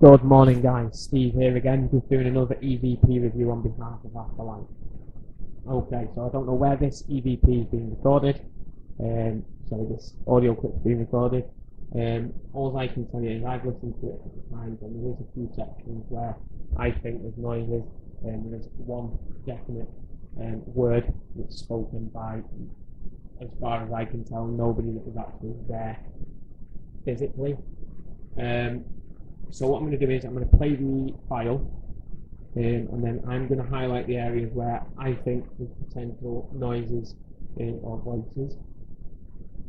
Good morning, guys. Steve here again, just doing another EVP review on behalf of Afterlife. Okay, so I don't know where this EVP is being recorded. This audio clip is being recorded. All I can tell you is I've listened to it a couple of times, and there is a few sections where I think there's noises, and there's one definite word that's spoken by, as far as I can tell, nobody that was actually there physically. So what I'm going to do is I'm going to play the file, and then I'm going to highlight the areas where I think there's potential noises or voices,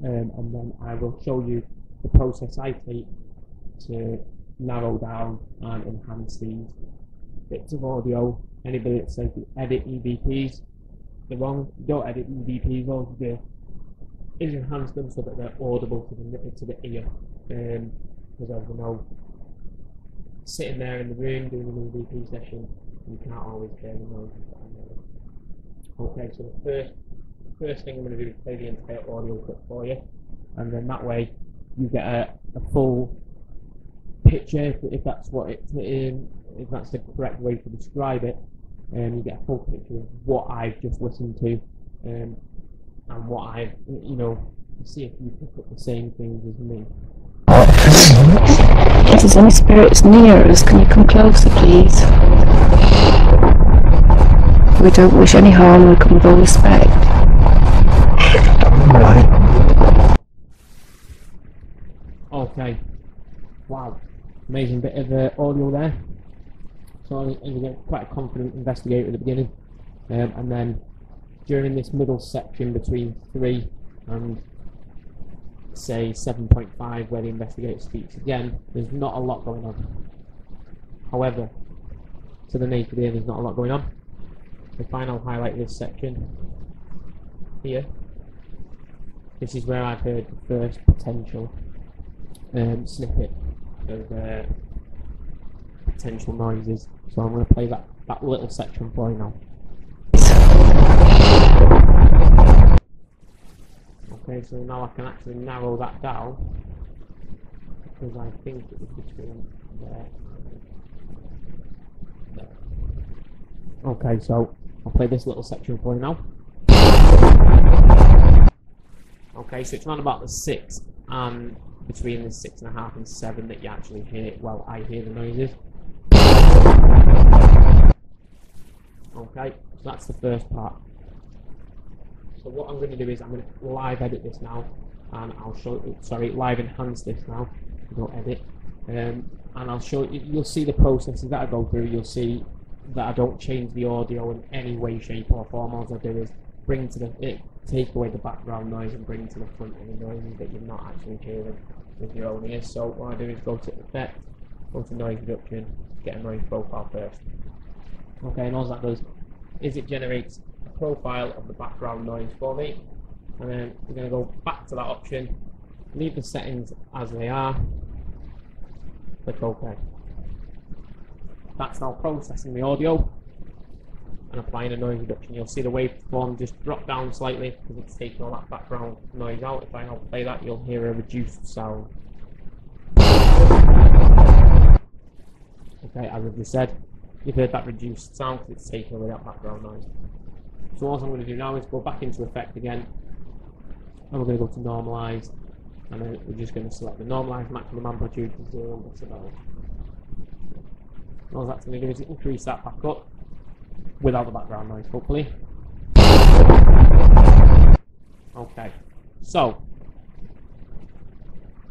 and then I will show you the process I take to narrow down and enhance these bits of audio. Anybody that says you edit EVPs, they're wrong. You don't edit EVPs, all you do is enhance them so that they're audible to the ear. Because as we know, sitting there in the room doing an EVP session, you can't always hear the noises that are there. Okay, so the first thing I'm going to do is play the entire audio clip for you, and then that way you get a full picture, if that's what if that's the correct way to describe it, and you get a full picture of what I've just listened to, and what I've, see if you pick up the same things as me. If there's any spirits near us, can you come closer, please? We don't wish any harm, we come with all respect. Okay, wow, amazing bit of audio there. So I was quite a confident investigator at the beginning, and then during this middle section between 3 and say 7.5, where the investigator speaks again, there's not a lot going on. However, to the naked ear, there's not a lot going on. The final highlight this section here. This is where I've heard the first potential snippet of potential noises. So I'm going to play that little section for you now. Okay, so now I can actually narrow that down, because I think it was between there and there. Okay, so I'll play this little section for you now. Okay, so it's around about the 6, and between the 6.5 and 7 that you actually hear, well, I hear the noises. Okay, so that's the first part. So what I'm going to do is I'm going to live edit this now, and I'll show you, live enhance this now, don't edit, and I'll show you, you'll see the processes that I go through. You'll see that I don't change the audio in any way, shape or form. All I do is take away the background noise and bring to the front any noises that you're not actually hearing with your own ears. So what I do is go to effect, go to noise reduction, get a noise profile first. Okay, and all that does is it generates a profile of the background noise for me, and then we're going to go back to that option, leave the settings as they are, click OK. That's now processing the audio and applying a noise reduction. You'll see the waveform just drop down slightly because it's taking all that background noise out. If I now play that, you'll hear a reduced sound. Okay, as I've just said, you've heard that reduced sound because it's taking away that background noise. So all I'm going to do now is go back into effect again, and we're going to go to normalize, and then we're just going to select the normalized maximum amplitude to 0 decibels. All that's going to do is increase that back up without the background noise, hopefully. Okay, so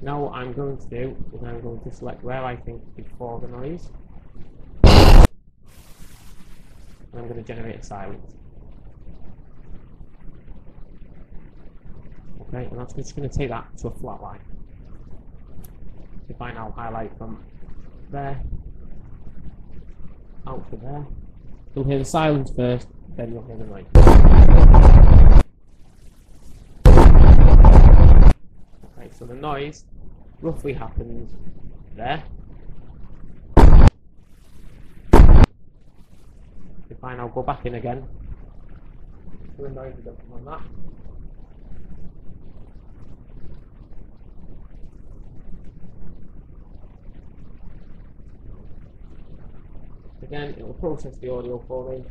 now what I'm going to do is I'm going to select where I think before the noise, and I'm going to generate a silence. Okay, and that's just going to take that to a flat line. If I now highlight from there out to there, you'll hear the silence first, then you'll hear the noise. Okay, so the noise roughly happens there. If I now go back in again, do a noise reduction on that. Again, it will process the audio for me,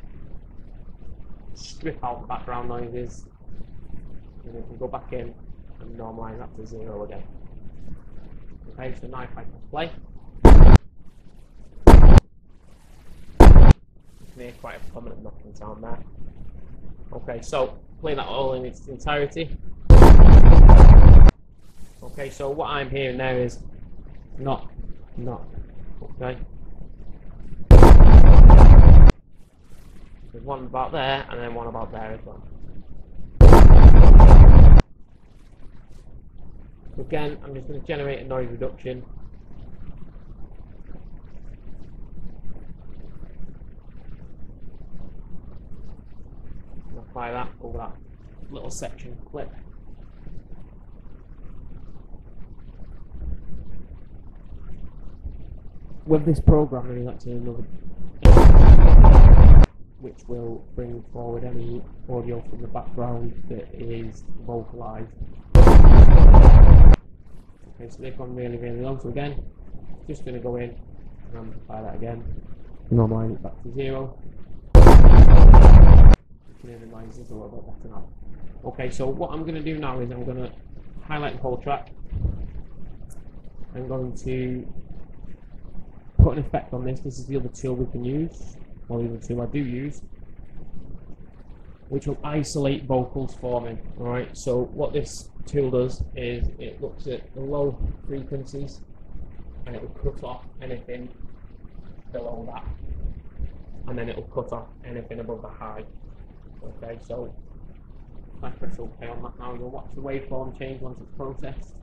strip out the background noises, and then we can go back in and normalise that to 0 again. Okay, so now if I press play, you can hear quite a prominent knocking sound there. Okay, so play that all in its entirety. Okay, so what I'm hearing there is knock, knock. Okay. There's one about there and then one about there as well. So again, I'm just going to generate a noise reduction. And apply that over that little section clip. With this program, there is actually another which will bring forward any audio from the background that is vocalized. Okay, so they've gone really, really low. So again, just going to go in and amplify that again. Normalise it back to 0. You can hear the noises a little bit better now. Okay, so what I'm going to do now is I'm going to highlight the whole track. I'm going to put an effect on this. This is the other tool we can use, or the other tool I do use, which will isolate vocals for me. Alright, so what this tool does is it looks at the low frequencies and it will cut off anything below that, and then it will cut off anything above the high. Okay, so if I press OK on that now, you'll watch the waveform change once it's processed.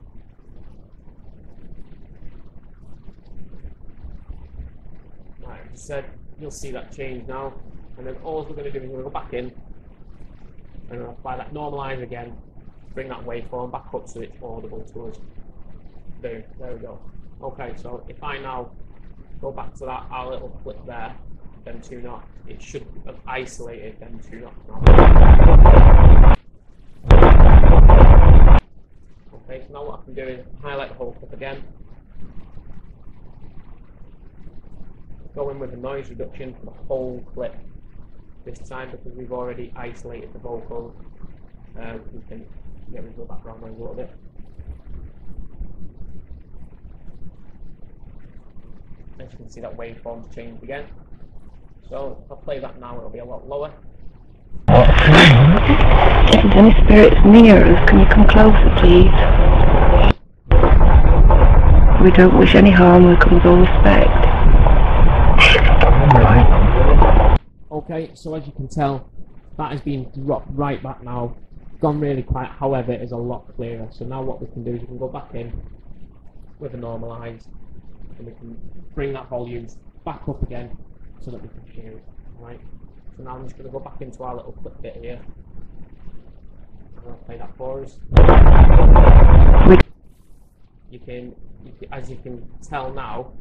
Like I said, you'll see that change now, and then all we're going to do is we're going to go back in and apply that normalise again, bring that waveform back up so it's audible to us. Boom, there we go. Okay, so if I now go back to that our little clip there, them 2 knocks, it should have isolated them 2 knocks now. Okay, so now what I can do is highlight the whole clip again, go in with a noise reduction for the whole clip this time, because we've already isolated the vocals. We can get rid of the background noise a little bit. As you can see, that waveform's changed again. So if I play that now, it'll be a lot lower. If any spirits near us, can you come closer, please? We don't wish any harm, we come with all respect. Okay, so as you can tell, that has been dropped right back now, gone really quiet, however it is a lot clearer. So now what we can do is we can go back in with a normalise, and we can bring that volume back up again so that we can hear it. Right. So now I'm just going to go back into our little clip bit here, and I'll play that for us. You can, as you can tell now,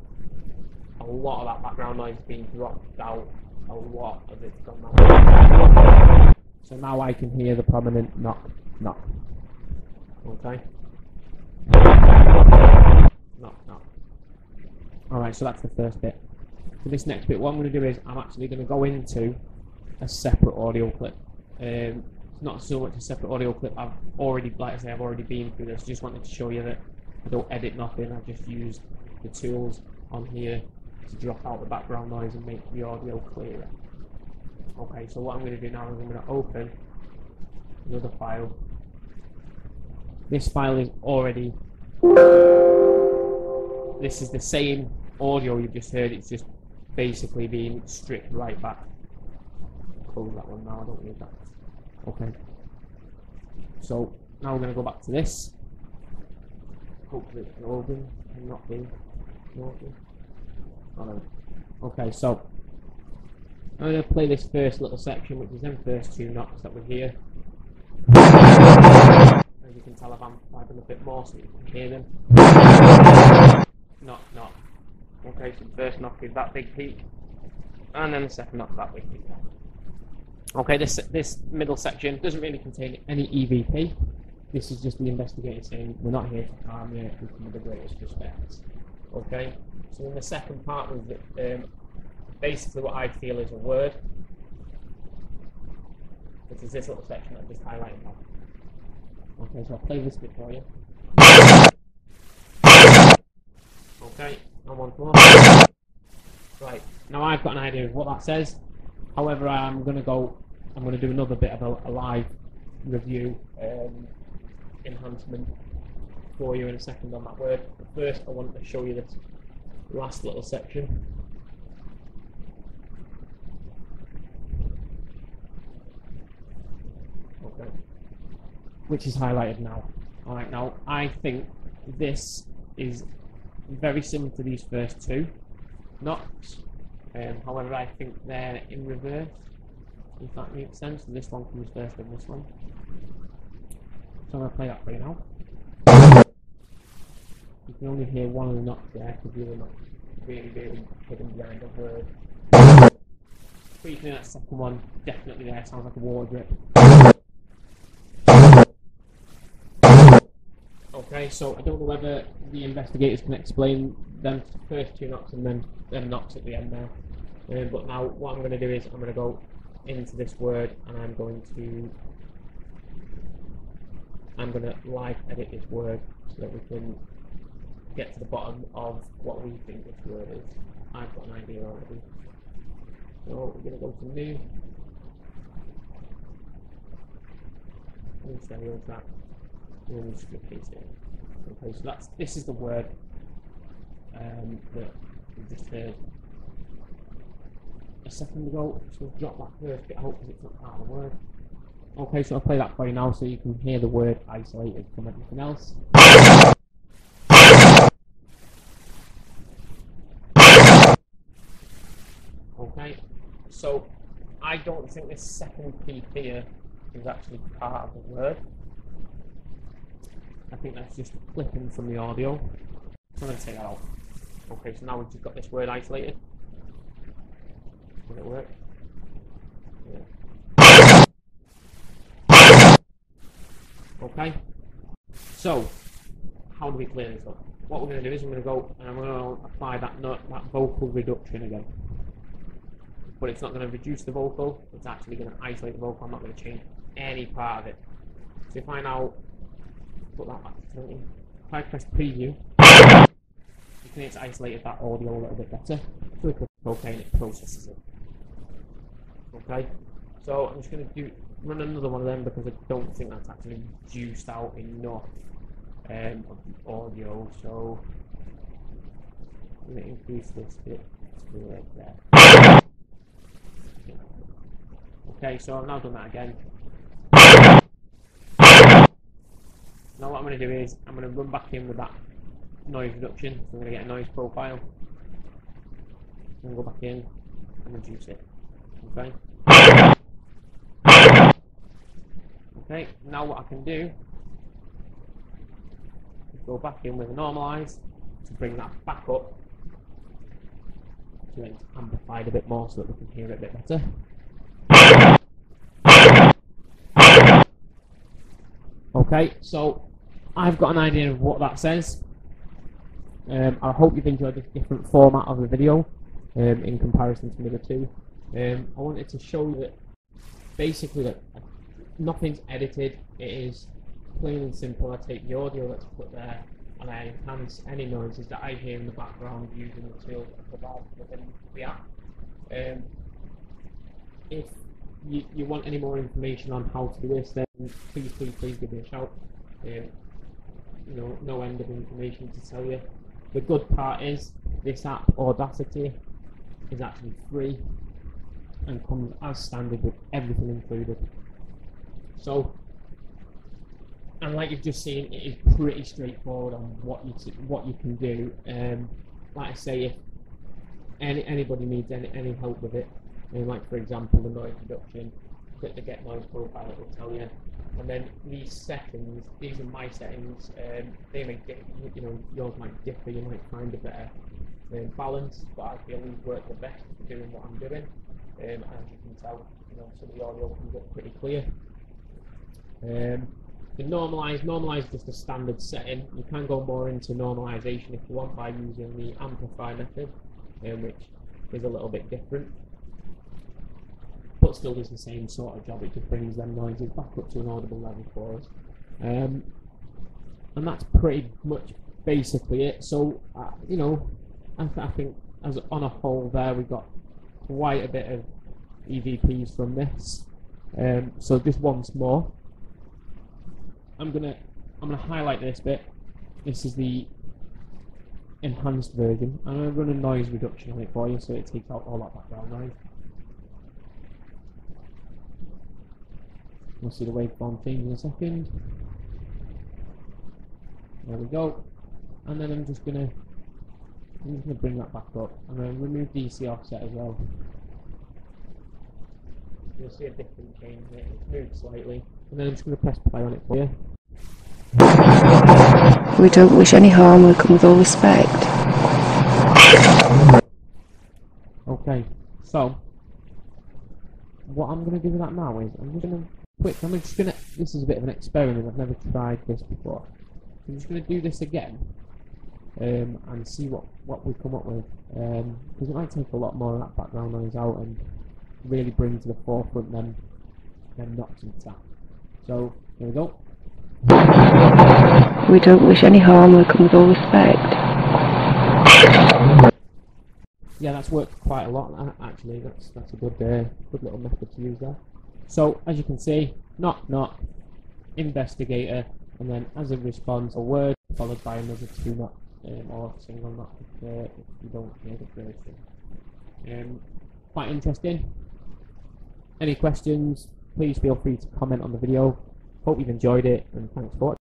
a lot of that background noise is being dropped out. A lot of it's gone now. So now I can hear the prominent knock, knock. Okay. Knock, knock. Alright, so that's the first bit. For this next bit, what I'm going to do is I'm actually going to go into a separate audio clip. It's not so much a separate audio clip. I've already, like I say, I've already been through this. Just wanted to show you that I don't edit nothing. I just use the tools on here to drop out the background noise and make the audio clearer. Okay, so what I'm going to do now is I'm going to open another file. This file is already, this is the same audio you've just heard, it's just basically being stripped right back. Close that one now, I don't need that. Okay. So now we're going to go back to this. Hopefully it's open and not being open. Okay, so I'm going to play this first little section, which is them first 2 knocks that we hear. As you can tell, I've amplified them a bit more so you can hear them. Knock, knock. Okay, so the first knock is that big peak, and then the second knock is that big peak. Okay, this middle section doesn't really contain any EVP. This is just the investigator saying we're not here to harm you, we come with the greatest respect. Okay, so in the second part was basically what I feel is a word, which is this little section I'm just highlighting now. Okay, so I'll play this bit for you. Okay, and once more. Right, now I've got an idea of what that says. However, I'm going to do another bit of a live review enhancement for you in a second on that word. But first, I want to show you this last little section. Okay, which is highlighted now. Alright, now I think this is very similar to these first two knots. However, I think they're in reverse, if that makes sense. So this one comes first and this one. So I'm going to play that for you now. You can only hear one of the knots there because the other knot's really, really hidden behind the word. But you can hear that second one definitely there. Sounds like a water drip. Okay, so I don't know whether the investigators can explain them first two knots and then them knots at the end there. But now what I'm going to do is I'm going to go into this word and I'm going to live edit this word so that we can get to the bottom of what we think this word is. I've got an idea already. So we're going to go to new. And stereo track. And then we just paste it. Okay, so this is the word that we just heard a second ago. So we'll drop that first bit out because it's not part of the word. Okay, so I'll play that for you now so you can hear the word isolated from everything else. Okay, so I don't think this second P here is actually part of the word. I think that's just clipping from the audio. So I'm going to take that out. Okay, so now we've just got this word isolated. Will it work? Yeah. Okay. So, how do we clear this up? What we're going to do is I'm going to go and I'm going to apply that vocal reduction again. But it's not going to reduce the vocal, it's actually going to isolate the vocal. I'm not going to change any part of it. So if I now put that back to 20, if I press preview, you can hear it's isolated that audio a little bit better. So we click OK and it processes it. Okay, so I'm just going to run another one of them because I don't think that's actually juiced out enough of the audio. So I'm going to increase this bit to right there. Okay, so I've now done that again. Now what I'm going to do is I'm going to run back in with that noise reduction. So I'm going to get a noise profile. I'm going to go back in and reduce it. Okay. Okay, now what I can do is go back in with a normalize to bring that back up so it's amplified a bit more so that we can hear it a bit better. Okay, so I've got an idea of what that says. I hope you've enjoyed this different format of the video in comparison to the other two. I wanted to show you that basically that nothing's edited. It is plain and simple. I take the audio that's put there and I enhance any noises that I hear in the background using the tools that I provide within the app. If you want any more information on how to do this, then please give me a shout. No end of information to tell you. The good part is this app, Audacity, is actually free and comes as standard with everything included. So, and like you've just seen, it is pretty straightforward on what you can do. Like I say, if anybody needs any help with it, like for example the noise reduction, click the get noise profile, it will tell you. And then these settings, these are my settings. They may differ, yours might differ. You might find a better balance, but I feel these work the best for doing what I'm doing. As you can tell, some of the audio comes up pretty clear. The normalize is just a standard setting. You can go more into normalization if you want by using the amplify method, which is a little bit different, but still does the same sort of job. It just brings them noises back up to an audible level for us. And that's pretty much basically it. So, you know, I think as on a whole there we got quite a bit of EVPs from this. So just once more, I'm gonna highlight this bit. This is the enhanced version. I'm gonna run a noise reduction on it for you, so it takes out all that background noise. We'll see the waveform change in a second. There we go. And then I'm just gonna bring that back up. I'm gonna remove DC offset as well. You'll see a different change in it. It's moved slightly. And then I'm just gonna press play on it for you. We don't wish any harm, we come with all respect. Okay, so what I'm going to do with that now is this is a bit of an experiment. I've never tried this before. I'm just going to do this again and see what we come up with, because it might take a lot more of that background noise out and really bring to the forefront them knocks and taps. So here we go. We don't wish any harm, we come with all respect. Yeah, that's worked quite a lot actually. That's a good little method to use there. So as you can see, knock knock, investigator, and then as a response a word followed by another 2 knock or a single knock if you don't hear the first thing. Quite interesting. Any questions? Please feel free to comment on the video. Hope you've enjoyed it, and thanks for watching.